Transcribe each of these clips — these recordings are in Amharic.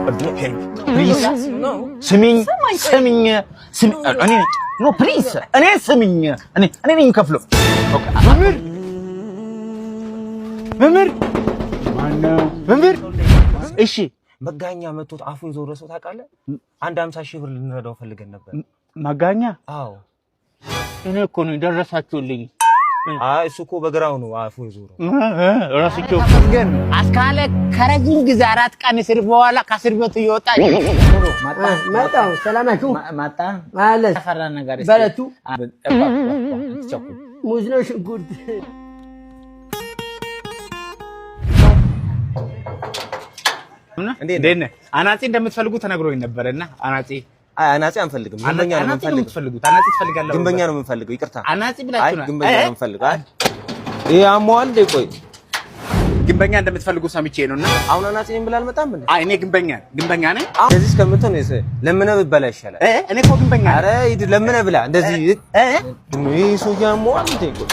ፕሊዝ ስሚኝ እኔ ኖ ፕሊዝ እኔ ስሚኝ እኔ ነኝ ከፍለው መምህር መምህር እሺ መጋኛ መጥቶት አፉን ዞሮ ሰው ታውቃለህ? 150,000 ብር ልንረዳው ፈልገን ነበር። መጋኛ? አዎ እኔ እኮ ነው ደረሳችሁልኝ። አይ እሱ እኮ በግራው ነው አፉን ዞሮ ራስቸው ግን አስካለ ከረጅም ጊዜ 4 ቀን እስር በኋላ ከእስር ቤት ይወጣ መጣው ሰላማችሁ ማጣ ማለት ፈራ ነገር በለቱ ሙዝ ነው ሽንኩርት እንዴ አናጺ እንደምትፈልጉ ተነግሮኝ ነበርና አናጺ አናጺ አንፈልግም። ግንበኛ ነው የምንፈልገው። አናጺ ትፈልጋለህ? ግንበኛ ነው የምንፈልገው። ይቅርታ አናጺ ብላችሁ ነው? ግንበኛ ነው የምንፈልገው። ይሄ አሟል እንደ ቆይ ግንበኛ እንደምትፈልጉ ሰምቼ ነውና አሁን አናጺ ነኝ ብላ አልመጣም እንዴ? አይ እኔ ግንበኛ ነኝ። እንደዚህ እስከምትሆን ለምን ብበላ ይሻላል? እኔ እኮ ግንበኛ ነኝ። ኧረ ሂድ ለምን ብላ እንደዚህ ይሄ ሰው ያሟል እንደ ቆይ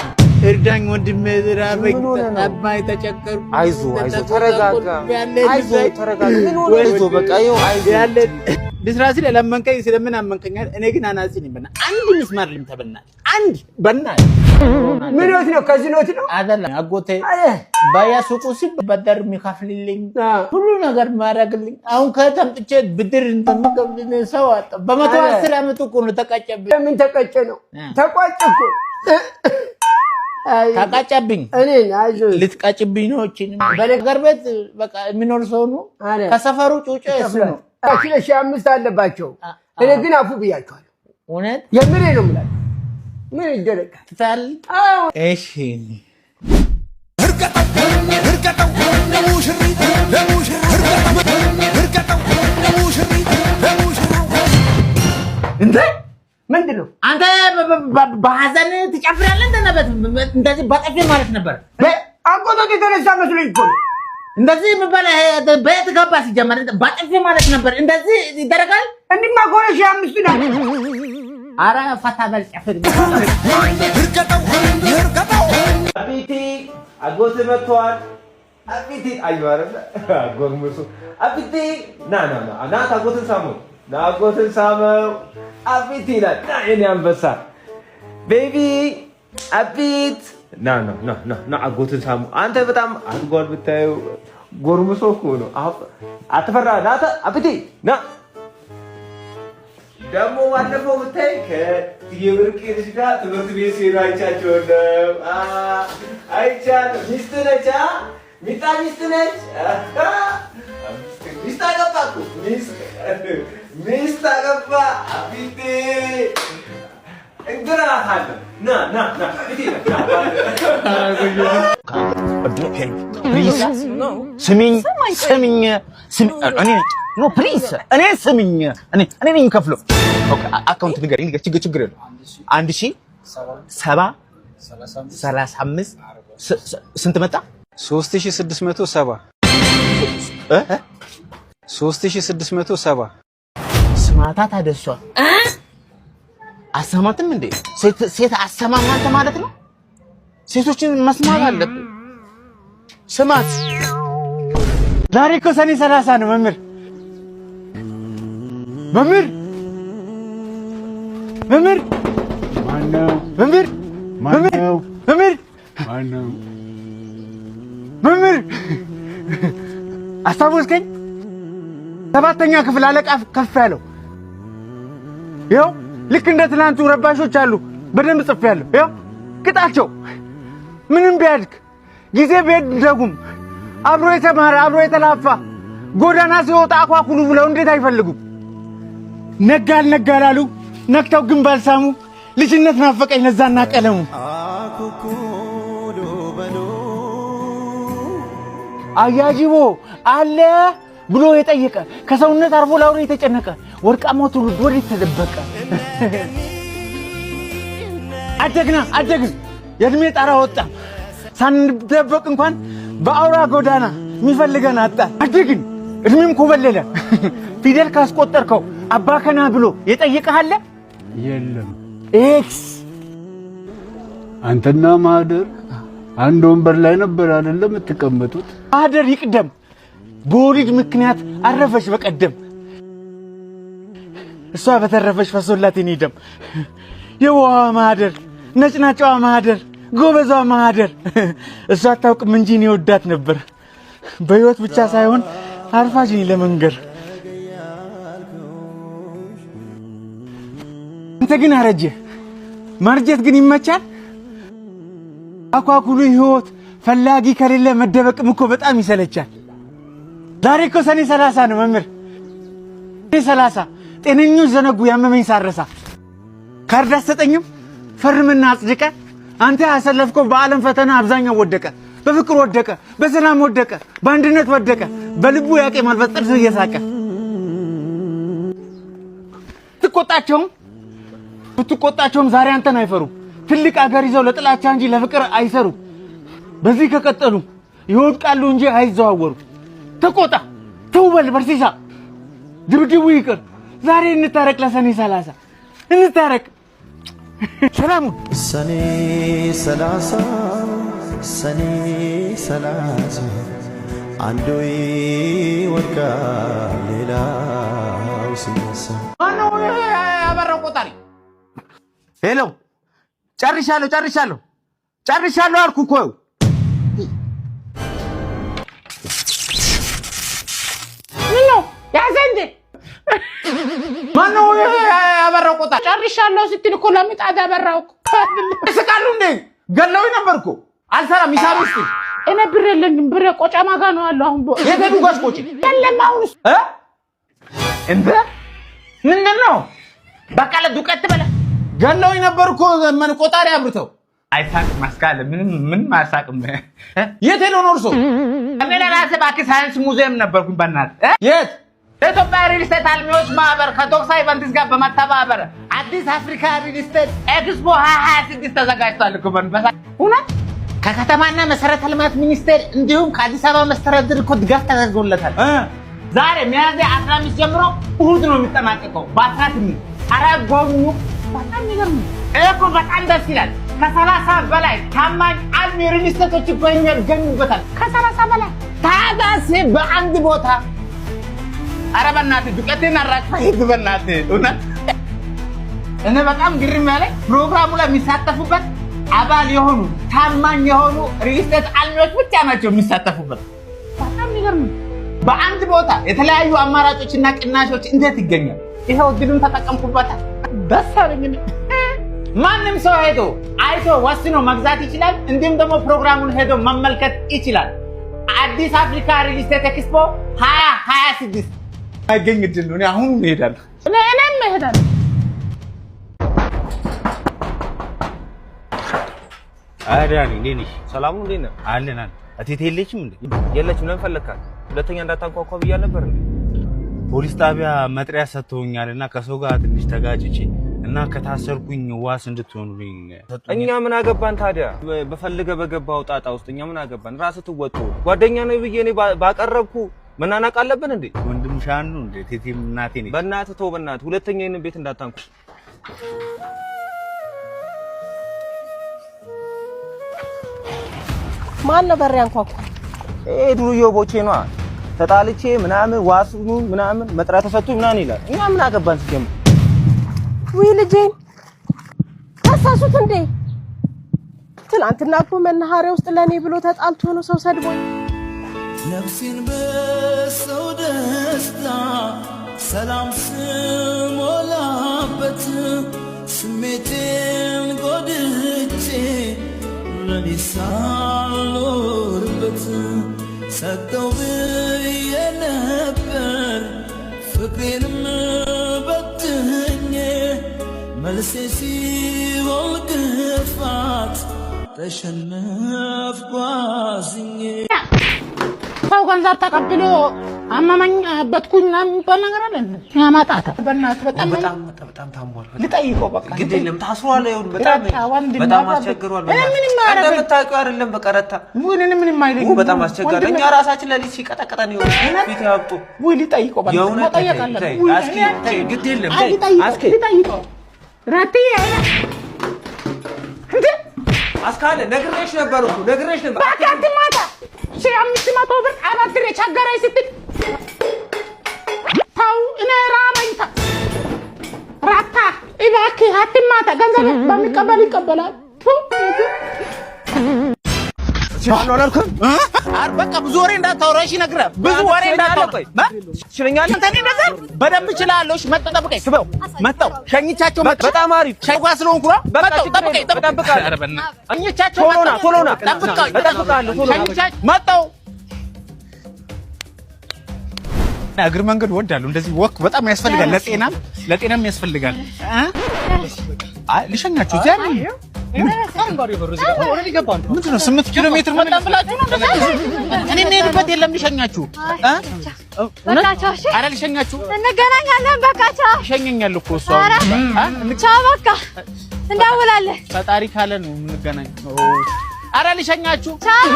እርዳኝ ወንድሜ ዝራበኝ አባይ ተጨቀሩ አይዞ ተረጋጋ ምን ሆነ አይዞ በቃ ይኸው አይዞ ያለ ልስራሲ ለለመንከኝ ስለምን አመንከኛል እኔ ግን አናጺ ነኝ በና አንድ ምስማር ልምተበናል አንድ በናል ምን ነው ከዚህ ነው አይደለም አጎቴ ባያሱቁ ሲበደር የሚከፍልልኝ ሁሉ ነገር ማረግልኝ አሁን ከተምጥቼ ብድር እንተመገብልኝ ሰው አጣ በ110 አመት እኮ ነው ተቀጨብኝ ምን ተቀጨ ነው ተቋጭ እኮ ታቃጨብኝ እኔ አይዞህ ልትቃጭብኝ ነው እቺን በለገር ቤት በቃ የሚኖር ሰው ነው ከሰፈሩ ጩጬ እሱ ነው 5 አለባቸው እኔ ግን አፉ ብያቸዋለሁ እውነት የምሬ ነው ማለት ምን ይደረጋል ታል እሺ እርቀጠው ለሙሽሪት እንዴ ምንድነው አንተ በሐዘን ትጨፍራለህ እንደነበት እንደዚህ በጠፊ ማለት ነበር አንቆቶ የተነሳ መስሎኝ እኮ እንደዚህ ምባል በየት ገባ ሲጀመር በጠፊ ማለት ነበር እንደዚህ ይደረጋል እንዲማ ጎረሽ 5 ነው አረ ፈታ በል ጨፍር እርቀጠው አቢቲ አጎት መጥቷል አቢቲ አይዋረ አጎግሙሱ አቢቲ ና አጎትን ሳመው ናጎትን ሳመው አቢቲ ና እኔ አንበሳ ቤቢ አቢት ና አጎትን ሳመው አንተ በጣም አድጓል ብታዩ ጎርምሶ እኮ ነው አትፈራ ናታ አቢቲ ና ደግሞ ባለፈው ብታይ ከየብርቅ ልጅ ጋር ትምህርት ቤት ሲሄዱ አይቻቸዋለሁ ሚስት ነች ሚስት ነች ሚስት አገባ እኮ ሚስት አገባ አቢቴ እንግራሃለ ና ፕሊዝ ስሚኝ እኔ ኖ ፕሊዝ እኔ ስሚኝ እኔ ነኝ ከፍለው ኦኬ አካውንት ንገረኝ ችግር የለው 1070 ስንት መጣ 3670 3670 ስማታ ታደሷ አሰማትም እንዴ ሴት አሰማም አንተ ማለት ነው ሴቶችን መስማት አለብን ስማት ዛሬ እኮ ሰኔ 30 ነው መምህር አስታወስከኝ 7ኛ ክፍል አለቃ ከፍ ያለው ይኸው ልክ እንደ ትናንቱ ረባሾች አሉ በደንብ ጽፌያለሁ ይኸው ቅጣቸው ምንም ቢያድግ ጊዜ ቢሄድ ደጉም አብሮ የተማረ አብሮ የተላፋ ጎዳና ሲወጣ አኳኩሉ ብለው እንዴት አይፈልጉም ነጋላሉ ነክተው ግን ባልሳሙ ልጅነት ናፈቀኝ ለዛና ቀለሙ አያጅቦ አለ ብሎ የጠየቀ ከሰውነት አርፎ ላውሬ የተጨነቀ ወርቃማው ትውልድ ወዴት ተደበቀ አደግን የእድሜ ጣራ ወጣ ሳንደበቅ እንኳን በአውራ ጎዳና የሚፈልገን አጣ አደግን እድሜም ኮበለለ ፊደል ካስቆጠርከው አባከና ብሎ የጠየቀሃለ የለም ኤክስ አንተና ማህደር አንድ ወንበር ላይ ነበር አይደለም የምትቀመጡት ማህደር ይቅደም በወሊድ ምክንያት አረፈች በቀደም እሷ በተረፈች ፈሶላት የኔ ደም የዋዋ ማህደር ነጭናጫዋ ማህደር ጎበዟ ማህደር እሷ አታውቅም እንጂ እኔ ወዳት ነበር በህይወት ብቻ ሳይሆን አርፋጅኝ ለመንገር አንተ ግን አረጀ ማርጀት ግን ይመቻል አኳኩሉ ህይወት ፈላጊ ከሌለ መደበቅም እኮ በጣም ይሰለቻል ዛሬ እኮ ሰኔ 30 ነው መምህር ሰኔ 30 ጤነኞች ዘነጉ ያመመኝ ሳረሳ ካርድ አሰጠኝም ፈርምና አጽድቀ አንተ ያሰለፍከው በዓለም ፈተና አብዛኛው ወደቀ በፍቅር ወደቀ በሰላም ወደቀ በአንድነት ወደቀ በልቡ ያቄማል በጥርስ እየሳቀ ትቆጣቸውም ዛሬ አንተን አይፈሩም ትልቅ አገር ይዘው ለጥላቻ እንጂ ለፍቅር አይሰሩ በዚህ ከቀጠሉ ይወድቃሉ እንጂ አይዘዋወሩ ተቆጣ ተውበል በርሲሳ ድብድቡ ይቅር ዛሬ እንታረቅ ለሰኔ 30 እንታረቅ ሰላም ሰኔ 30 አንዱ ይወድቃል ሌላው ሲነሳ ማነው ያበራው ቆጣሪ ሄሎ ጨርሻለሁ አልኩ እኮ ምነው ያዘንዴ ማነው ያበራው ቆጣሪ ጨርሻለሁ ስትል እኮ ለምጣድ ያበራው እስቃሉ እንዴ ገለው ነበርኩ አልሰራም ሂሳብ እስቲ እኔ ብር የለኝም ብር ቆጫማ ጋር ነው ያለው አሁን የገዱ ጋር ቆጭ የለም አሁን እንደ ምንድነው በቃለ ዱቀት በለ ገለው ነበርኩ ምን ቆጣሪ አብርተው አይሳቅ ማስካለ ምን ማሳቅም የት ሄዶ ነው እርሶ እኔ ለራሴ ባክ ሳይንስ ሙዚየም ነበርኩኝ በእናት የት የኢትዮጵያ ሪል ስቴት አልሚዎች ማህበር ከቶክሳ ኢቨንትስ ጋር በመተባበር አዲስ አፍሪካ ሪል ስቴት ኤክስፖ 2026 ተዘጋጅቷል እኮ በእናት እውነት ከከተማና መሰረተ ልማት ሚኒስቴር እንዲሁም ከአዲስ አበባ መስተዳድር እኮ ድጋፍ ተደርጎለታል ዛሬ ሚያዝያ 15 ጀምሮ እሁድ ነው የሚጠናቀቀው በ18 አራጎኙ በጣም ይገርም እኮ በጣም ደስ ይላል ከ30 በላይ ታማኝ አልሚ ሪል ስቴቶች ይገኙበታል ከ30 በላይ ታዳሴ በአንድ ቦታ አረበናት ዱቀቴን አራጭ ይግበናት እውነት እኔ በጣም ግርም ያለ ፕሮግራሙ ላይ የሚሳተፉበት አባል የሆኑ ታማኝ የሆኑ ሪል ስቴት አልሚዎች ብቻ ናቸው የሚሳተፉበት በጣም ይገርም በአንድ ቦታ የተለያዩ አማራጮችና ቅናሾች እንዴት ይገኛል ይሄው ድሉን ተጠቀምኩበት ደስ አለኝ ማንንም ሰው ሄዶ አይቶ ወስኖ መግዛት ይችላል እንዲሁም ደግሞ ፕሮግራሙን ሄዶ መመልከት ይችላል አዲስ አፍሪካ ሪል ስቴት ኤክስፖ 2026 አይገኝ ድል ነው አሁን እንሄዳለን እኔም እንሄዳለን አዳኒ እንዴ ሰላም ነው እንዴ አለና አቴቴ የለችም እንዴ የለችም ለምን ፈለካት ሁለተኛ እንዳታንኳኳ ብያ ነበር እንዴ ፖሊስ ጣቢያ መጥሪያ ሰጥቶኛልና ከሰው ጋር ትንሽ ተጋጭቼ እና ከታሰርኩኝ ዋስ እንድትሆኑልኝ እኛ ምን አገባን ታዲያ በፈልገ በገባው ጣጣ ውስጥ እኛ ምን አገባን ራስ ትወጡ ጓደኛ ነው ብዬ እኔ ባቀረብኩ መናናቅ አለብን እንዴ ወንድም ሻኑ እንዴ ቴቴም እናቴ ነኝ በእናትህ ተው በእናትህ ሁለተኛ ይሄን ቤት እንዳታንኩ ማን ነበር ያንኳኳ ዱርዮ ቦቼ ነው ተጣልቼ ምናምን ዋስኑ ምናምን መጥራ ተሰጥቶ ምናምን ይላል እኛ ምን አገባን ሲጀምር ወይ ልጄን ታሳሱት እንዴ ትናንትና እኮ መናኸሪያ ውስጥ ለኔ ብሎ ተጣልቶ ነው ሰው ሰድቦኝ ነፍሴን በሰው ደስታ ሰላም ስሞላበት ስሜቴን ጎድቼ ለኔ ሳልኖርበት ሰጠው ብዬ ነበር ፍቅሬንም በትኜ መልሴ ሲሆን ግፋት ተሸነፍኩ አዝኜ ሰው ገንዘብ ተቀብሎ አመመኝ በትኩኝ ምናምን በነገር አለ ያማጣታ በእናትህ በጣም ታሟል ልጠይቀው በቃ ግድ የለም ታስሯል ይሁን በጣም አስቸግሯል አንተ የምታውቀው አይደለም በቀረታ ምንም አይለኝ በጣም አስቸጋሪ እኛ ራሳችን ለሊት ሲቀጠቀጠን ይሁን ፊት ያብጡ ወይ ልጠይቀው በቃ መጠየቅ አለብኝ አስኪ ግድ የለም አስኪ ልጠይቀው ራትዬ እንዴ አስካለ ነግሬሽ ነበር በቃ አትማታ 500 ብር አበድሬ ቸገረኝ ስትል ተው እኔ ራበኝ ራታ እባክህ አትማታ ገንዘብ በሚቀበል ይቀበላል አልኩም በቃ ብዙ ወሬ እንዳታወራሽ ነግረህ ብዙ ወሬ እንዳታወራሽ ሽለኛል እንተኔ ነገር በደንብ ይችላልሽ መጠጠብቀኝ ስበው መጣው ሸኝቻቸው በጣም አሪፍ ሸይጓ ስለሆንኩ መጣው ጠብቀኝ ጠብቃለሁ ሸኝቻቸው ቶሎና ጠብቃለሁ ሸኝቻቸው መጣው እግር መንገድ ወዳለሁ እንደዚህ ወክ በጣም ያስፈልጋል ለጤናም ያስፈልጋል ልሸኛችሁ እዚያ ነው ምንድነው 8 ኪሎ ሜትር መጣን ብላችሁ ነው እኔ እንሄድበት የለም ልሸኛችሁ በቃቻው እሺ አረ ልሸኛችሁ እንገናኛለን በቃቻው ሸኘኛለሁ እኮ እሷ ቻው በቃ እንደውላለን ፈጣሪ ካለ ነው የምንገናኘው አረ ልሸኛችሁ ቻው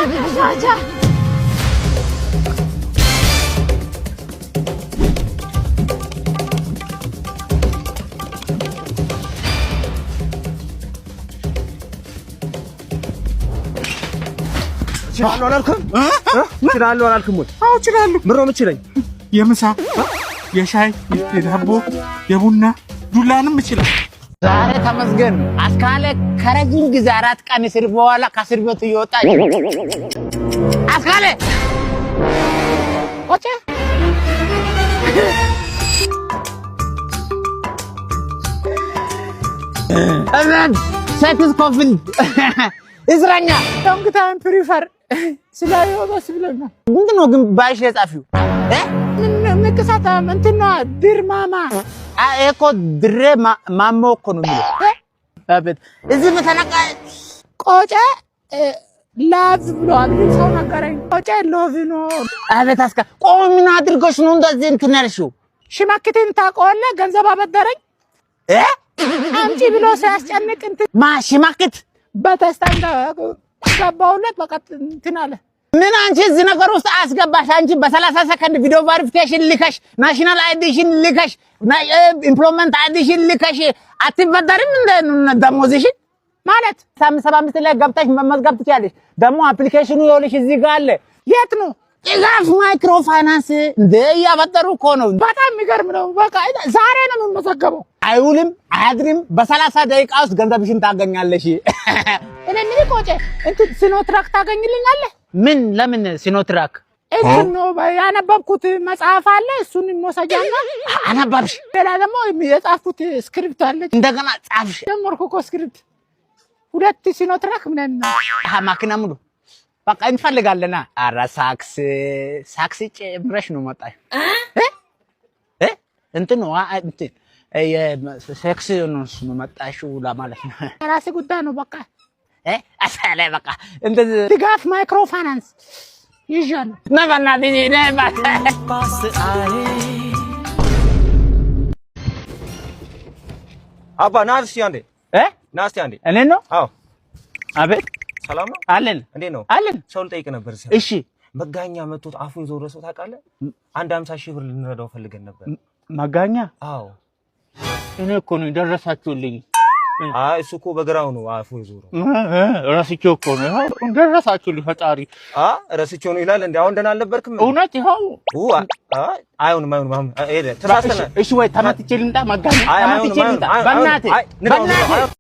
እችላለሁ አላልኩም ወይ? አዎ እችላለሁ። ምሮ ምችለኝ የምሳ የሻይ የዳቦ የቡና ዱላንም እችላለሁ። ዛሬ ተመስገን አስካለ ከረጅም ጊዜ 4 ቀን እስር በኋላ ከእስር ቤት እየወጣች አስካለ ወጪ እረን ሴክስ ኮፍል እስረኛ ዶንክታን ፕሪፈር ስላየው ደስ ብሎኛል። ምንድነው ግን ባይሽ የጻፊው ንቅሳት እንትና ድርማማ እኮ ድሬ ማሞ እኮ ነው የሚለው አቤት እዚህ መተናቃ ቆጨ ላቭ ብሎ አብሪን ሰው ነገረኝ ቆጨ ሎቭ ነው አቤት አስካ ቆይ ምን አድርጎሽ ነው እንደዚህ እንትን ያልሽው ሽማክቴን ታውቀዋለህ ገንዘብ አበደረኝ አንቺ ብሎ ሲያስጨንቅ እንትን ሽማክት በተስታንዳ ገባውለት በቃ እንትን አለ ምን አንቺ እዚህ ነገር ውስጥ አስገባሽ አንቺ በ30 ሰከንድ ቪዲዮ ቬሪፊኬሽን ልከሽ ናሽናል አይዲሽን ልከሽ ኢምፕሎይመንት አይዲሽን ልከሽ አትበደርም እንደ ደሞዝሽን ማለት 75 ላይ ገብተሽ መመዝገብ ትችያለሽ ደግሞ አፕሊኬሽኑ ይኸውልሽ እዚህ ጋር አለ የት ነው ኢጋፍ ማይክሮ ፋይናንስ እንደ ያበደሩ እኮ ነው በጣም የሚገርም ነው በቃ ዛሬ ነው የምመዘገበው አይውልም አያድርም በ30 ደቂቃ ውስጥ ገንዘብሽን ታገኛለሽ እኔ ምን ቆጨ እንትን ሲኖትራክ ታገኝልኛለህ ምን ለምን ሲኖትራክ እንትን ነው ያነበብኩት መጽሐፍ አለ እሱን እንወሰጃና አነበብሽ ሌላ ደግሞ የጻፍኩት ስክሪፕት አለ እንደገና ጻፍሽ ደሞርኩ እኮ ስክሪፕት 2 ሲኖትራክ ምን ማኪና ሙሉ በቃ እንፈልጋለና አራ ሳክስ ጨምረሽ ነው መጣሽ እንትን ነው እንትን የሴክስ ነው መጣሽው ለማለት ነው ራሴ ጉዳይ ነው በቃ አሳለ በቃ እንደዚህ ድጋፍ ማይክሮ ፋይናንስ ይዣለሁ ነባና ነባ पास आए አባ ናስ ያንዴ ናስ ያንዴ እኔ ነው አዎ አቤት ሰላም ነው አለን እንዴ ነው አለን ሰው ልጠይቅ ነበር እሺ መጋኛ መጥቶት አፉን ዞሮ ሰው ታውቃለህ አንድ 50 ሺህ ብር ልንረዳው ፈልገን ነበር መጋኛ አዎ እኔ እኮ ነው ደረሳችሁልኝ እሱ እኮ በግራው ነው አፉ ዞሮ ረስቼው እኮ ነው ደረሳችሁልኝ ፈጣሪ ረስቼው ነው ይላል እንዴ አሁን ደህና አልነበርክም እውነት ይኸው አይሆንም ሄደ ተሳስተናል እሺ ወይ ተመትቼ ልምጣ መጋኛ ተመትቼ ልምጣ በእናትህ